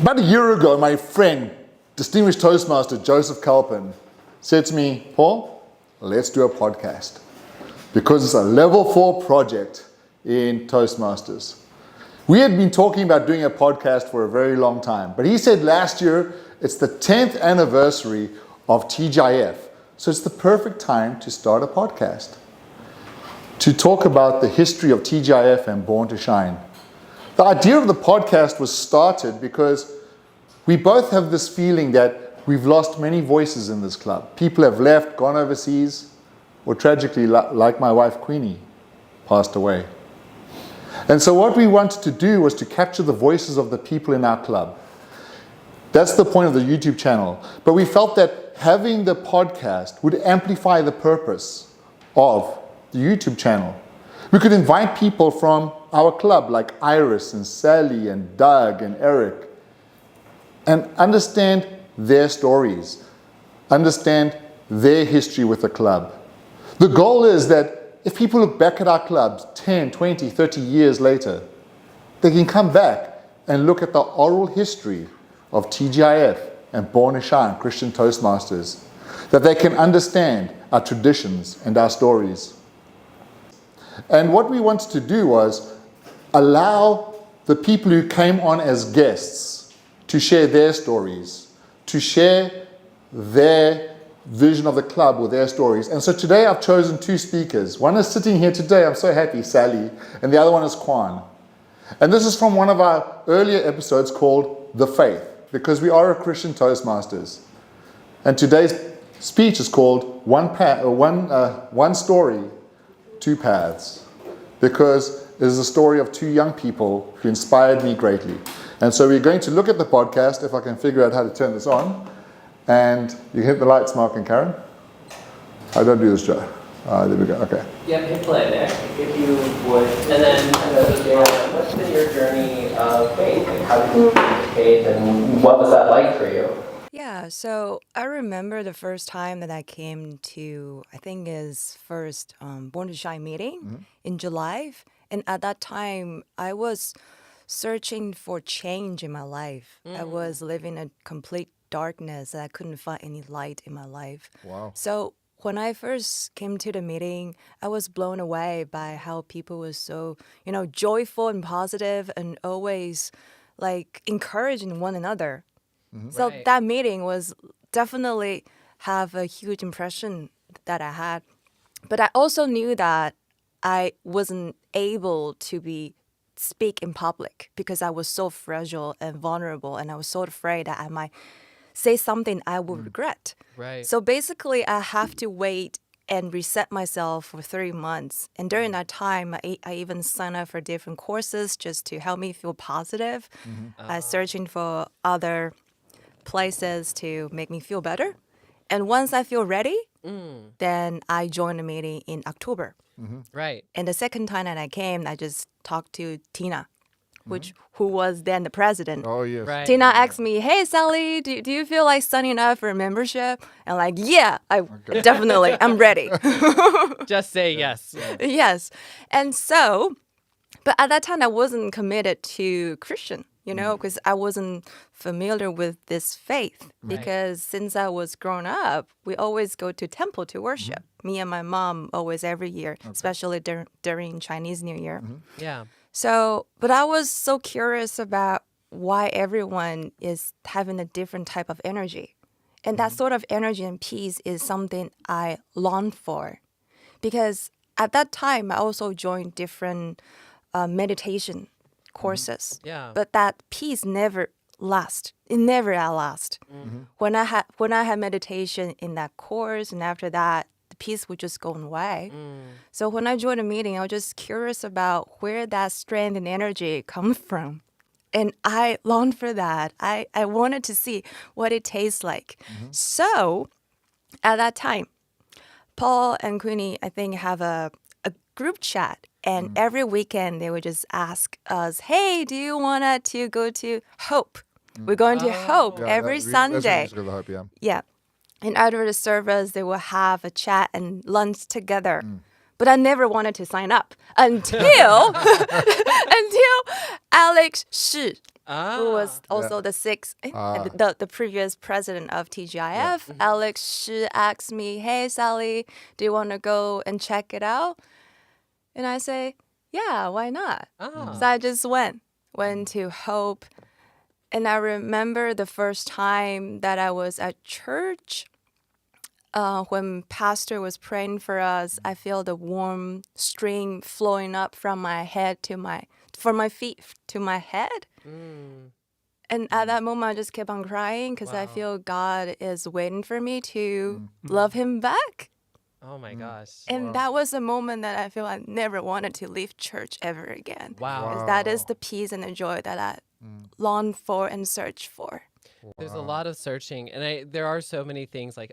About a year ago, my friend, distinguished Toastmaster Joseph Kalpin, said to me, Paul, let's do a podcast. Because it's a level 4 project in Toastmasters. We had been talking about doing a podcast for a very long time, but he said last year it's the 10th anniversary of TGIF, so it's the perfect time to start a podcast to talk about the history of TGIF and Born to Shine. The idea of the podcast was started because we both have this feeling that we've lost many voices in this club. People have left, gone overseas, or tragically, like my wife Queenie, passed away. And so what we wanted to do was to capture the voices of the people in our club. That's the point of the YouTube channel. But we felt that having the podcast would amplify the purpose of the YouTube channel. We could invite people from our club like Iris and Sally and Doug and Eric and understand their stories, understand their history with the club. The goal is that if people look back at our clubs 10, 20, 30 years later, they can come back and look at the oral history of TGIF and Born to Shine Christian Toastmasters, that they can understand our traditions and our stories. And what we wanted to do was allow the people who came on as guests to share their stories, to share their vision of the club with their stories. And so today I've chosen 2 speakers. One is sitting here today, I'm so happy, Sally, and the other one is Kwan. And this is from one of our earlier episodes called The Faith, because we are a Christian Toastmasters. And today's speech is called One Story, 2 Paths, because it is a story of 2 young people who inspired me greatly. And so we're going to look at the podcast, if I can figure out how to turn this on. And you hit the lights, Mark and Karen. I don't do this, Joe. There we go, okay. Yeah, hit play there, if you would. And then, what's been your journey of faith? Like, how did you find faith, and what was that like for you? Yeah, so I remember the first time that I came to, I think is first Born to Shine meeting in July. And at that time, I was searching for change in my life. I was living a complete darkness. I couldn't find any light in my life. Wow. So when I first came to the meeting, I was blown away by how people were so, joyful and positive and always like encouraging one another. So Right. that meeting was definitely have a huge impression that I had. But I also knew that I wasn't able to speak in public because I was so fragile and vulnerable, and I was so afraid that I might say something I would regret. Right. So basically, I have to wait and reset myself for 3 months. And during that time, I even signed up for different courses just to help me feel positive, searching for other places to make me feel better. And once I feel ready, then I joined the meeting in October. Right. And the second time that I came, I just talked to Tina, who was then the president. Oh, yes. Right. Tina asked me, "Hey, Sally, do you feel like signing up for a membership?" And I'm like, "Yeah, I definitely, I'm ready." Just say yes. Yes. And so, but at that time, I wasn't committed to Christian, because I wasn't familiar with this faith. Right. Because since I was growing up, we always go to temple to worship. Me and my mom always every year, especially during Chinese New Year. Yeah. So, but I was so curious about why everyone is having a different type of energy. And that sort of energy and peace is something I long for. Because at that time, I also joined different meditation courses. Yeah. But that peace never lasts. It never lasts. When I had meditation in that course, and after that, the peace would just go away. So when I joined a meeting, I was just curious about where that strength and energy comes from. And I longed for that. I wanted to see what it tastes like. So at that time, Paul and Queenie, I think, have a group chat. And every weekend, they would just ask us, "Hey, do you want to go to Hope?" We're going to Hope every Sunday. That's the hope, yeah. Yeah. And after the service, they will have a chat and lunch together. But I never wanted to sign up until Alex Shi who was also the previous president of TGIF. Alex Shi asked me, "Hey Sally, do you want to go and check it out?" And I say, "Yeah, why not?" So I just went to Hope. And I remember the first time that I was at church, when pastor was praying for us, I feel the warm stream flowing up from my head from my feet to my head. And at that moment, I just kept on crying because I feel God is waiting for me to love him back. Oh my gosh. And that was a moment that I feel I never wanted to leave church ever again. Wow. 'Cause that is the peace and the joy that I long for and search for. There's a lot of searching, and there are so many things like,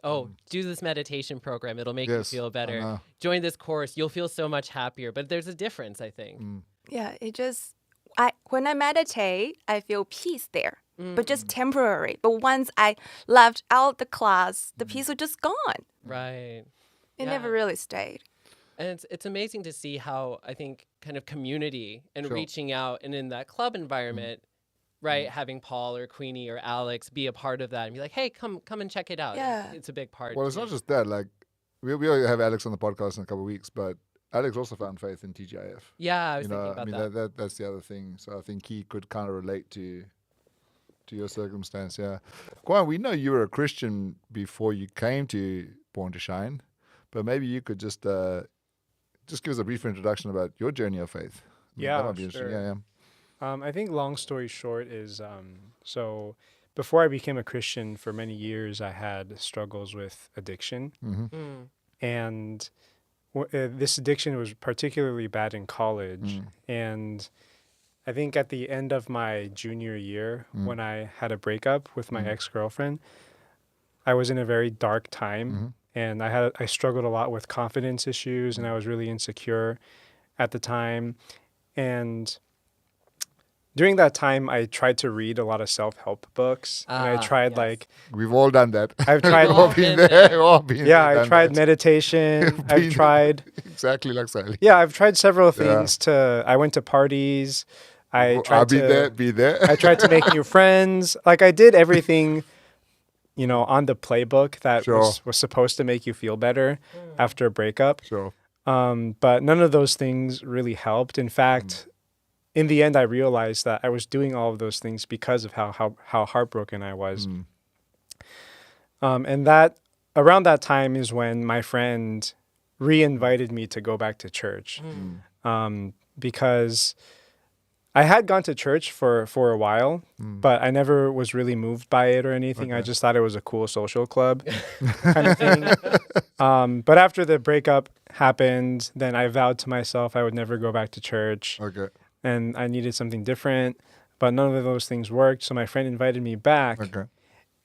do this meditation program, it'll make you feel better. Join this course, you'll feel so much happier. But there's a difference, I think. Yeah, when I meditate, I feel peace there, but just temporary. But once I left out the class, the peace was just gone. Right. It never really stayed. And it's amazing to see how, I think, kind of community and reaching out, and in that club environment, right, having Paul or Queenie or Alex be a part of that and be like, hey, come and check it out. Yeah. It's a big part. Well, it's not just that. Like, we already have Alex on the podcast in a couple of weeks, but Alex also found faith in TGIF. Yeah, I was thinking about that. That's the other thing. So I think he could kind of relate to your circumstance. Yeah, Guan, we know you were a Christian before you came to Born to Shine, but maybe you could just give us a brief introduction about your journey of faith. Yeah, that might be interesting. sure. Yeah. I think long story short is so before I became a Christian, for many years I had struggles with addiction, and this addiction was particularly bad in college. And I think at the end of my junior year, when I had a breakup with my ex-girlfriend, I was in a very dark time, and I struggled a lot with confidence issues, and I was really insecure at the time. And during that time, I tried to read a lot of self-help books, and I tried We've all done that. I've tried We've all been there. We've all been yeah, there, I tried that. meditation. I've tried exactly like Sally. yeah, I've tried several things. I went to parties. I tried to be there. I tried to make new friends. Like I did everything, on the playbook that was supposed to make you feel better after a breakup. Sure. But none of those things really helped. In fact, in the end, I realized that I was doing all of those things because of how heartbroken I was. And that around that time is when my friend re-invited me to go back to church, because I had gone to church for a while, but I never was really moved by it or anything. I just thought it was a cool social club kind of thing. But after the breakup happened, then I vowed to myself I would never go back to church. Okay. And I needed something different, but none of those things worked. So my friend invited me back. Okay.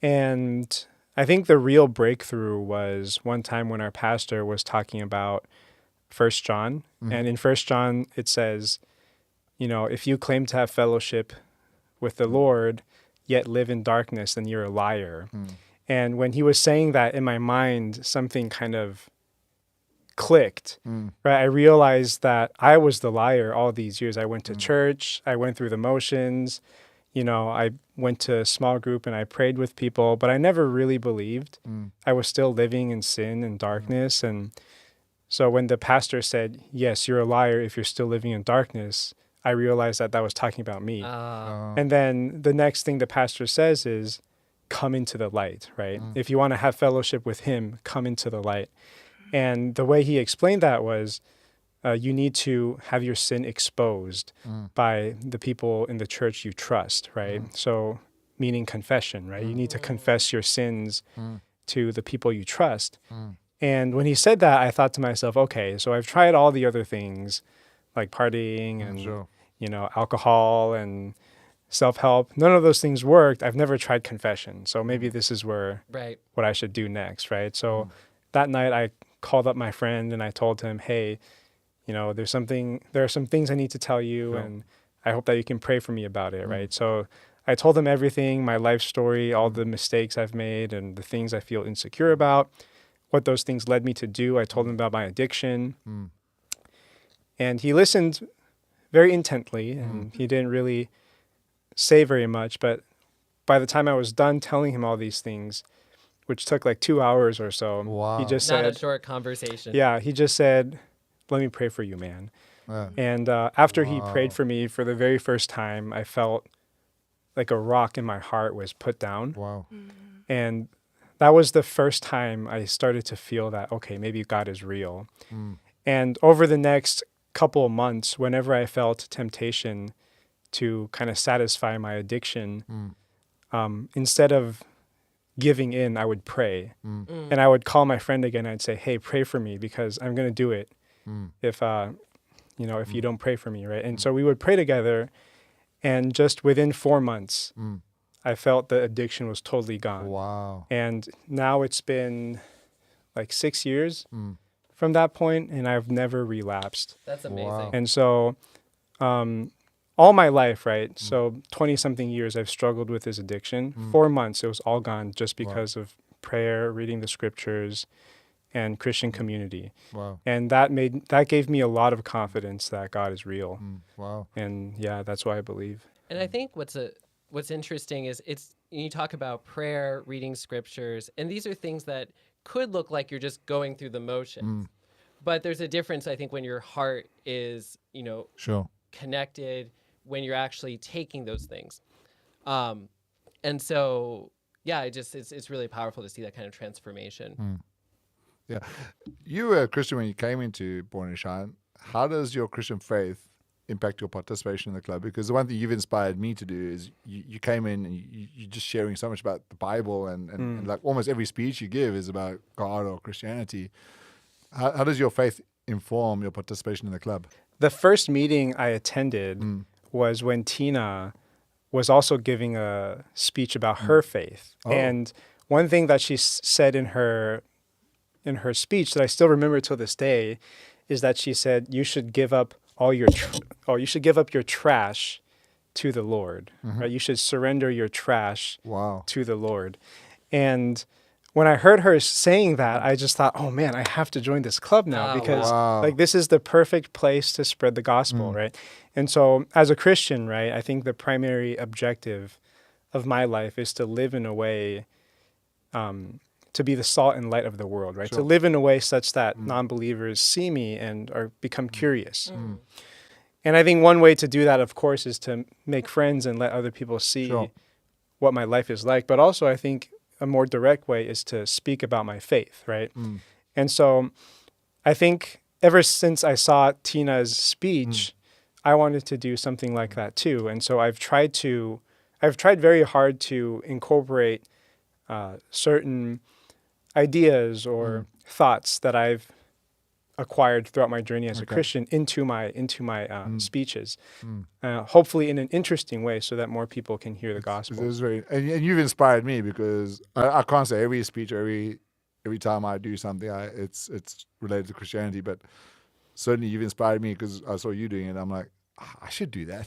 And I think the real breakthrough was one time when our pastor was talking about 1 John. And in 1 John, it says, if you claim to have fellowship with the Lord, yet live in darkness, then you're a liar. And when he was saying that, in my mind, something kind of clicked, right? I realized that I was the liar all these years. I went to church, I went through the motions, I went to a small group and I prayed with people, but I never really believed. I was still living in sin and darkness. And so when the pastor said, yes, you're a liar if you're still living in darkness, I realized that was talking about me. And then the next thing the pastor says is, come into the light, right? If you want to have fellowship with him, come into the light. And the way he explained that was, you need to have your sin exposed by the people in the church you trust, right? So meaning confession, right? You need to confess your sins to the people you trust. And when he said that, I thought to myself, okay, so I've tried all the other things like partying and, alcohol and self-help. None of those things worked. I've never tried confession. So maybe this is what I should do next, right? So that night I called up my friend and I told him, hey, there are some things I need to tell you, and I hope that you can pray for me about it, right? So I told him everything, my life story, all the mistakes I've made and the things I feel insecure about, what those things led me to do. I told him about my addiction. And he listened very intently, and he didn't really say very much, but by the time I was done telling him all these things, which took like 2 hours or so, Wow. he just Not a said, short conversation. yeah, he just said, let me pray for you, man. Yeah. And after he prayed for me for the very first time, I felt like a rock in my heart was put down. Wow. And that was the first time I started to feel that, okay, maybe God is real. And over the next couple of months, whenever I felt temptation to kind of satisfy my addiction, instead of giving in, I would pray. And I would call my friend again. I'd say, hey, pray for me because I'm going to do it if, if you don't pray for me, right? And so we would pray together. And just within 4 months, I felt the addiction was totally gone. Wow. And now it's been like 6 years from that point, and I've never relapsed. That's amazing. Wow. And so all my life, right? So 20-something years, I've struggled with this addiction. 4 months, it was all gone just because of prayer, reading the scriptures, and Christian community. Wow. And that gave me a lot of confidence that God is real. Wow. And yeah, that's why I believe. And I think what's interesting is you talk about prayer, reading scriptures, and these are things that could look like you're just going through the motions. But there's a difference, I think, when your heart is, Sure. connected, when you're actually taking those things. And so, yeah, it's really powerful to see that kind of transformation. Yeah. You were a Christian when you came into Born and Shine. How does your Christian faith impact your participation in the club? Because the one thing you've inspired me to do is you came in and you're just sharing so much about the Bible and like almost every speech you give is about God or Christianity. How does your faith inform your participation in the club? The first meeting I attended was when Tina was also giving a speech about her faith. Oh. And one thing that she said in her speech that I still remember till this day is that she said, you should give up all your you should give up your trash to the Lord. Right? You should surrender your trash Wow. to the Lord. And when I heard her saying that, I just thought, oh man, I have to join this club now because like this is the perfect place to spread the gospel, right? And so as a Christian, right, I think the primary objective of my life is to live in a way to be the salt and light of the world, right? Sure. To live in a way such that non-believers see me and become curious. And I think one way to do that, of course, is to make friends and let other people see what my life is like. But also, I think a more direct way is to speak about my faith, right? And so I think ever since I saw Tina's speech, I wanted to do something like that too. And so I've tried very hard to incorporate certain ideas or thoughts that I've acquired throughout my journey as a Christian into my speeches, hopefully in an interesting way so that more people can hear the gospel. And you've inspired me because I can't say every speech or every time I do something, it's related to Christianity, but certainly you've inspired me because I saw you doing it. I'm like, I should do that.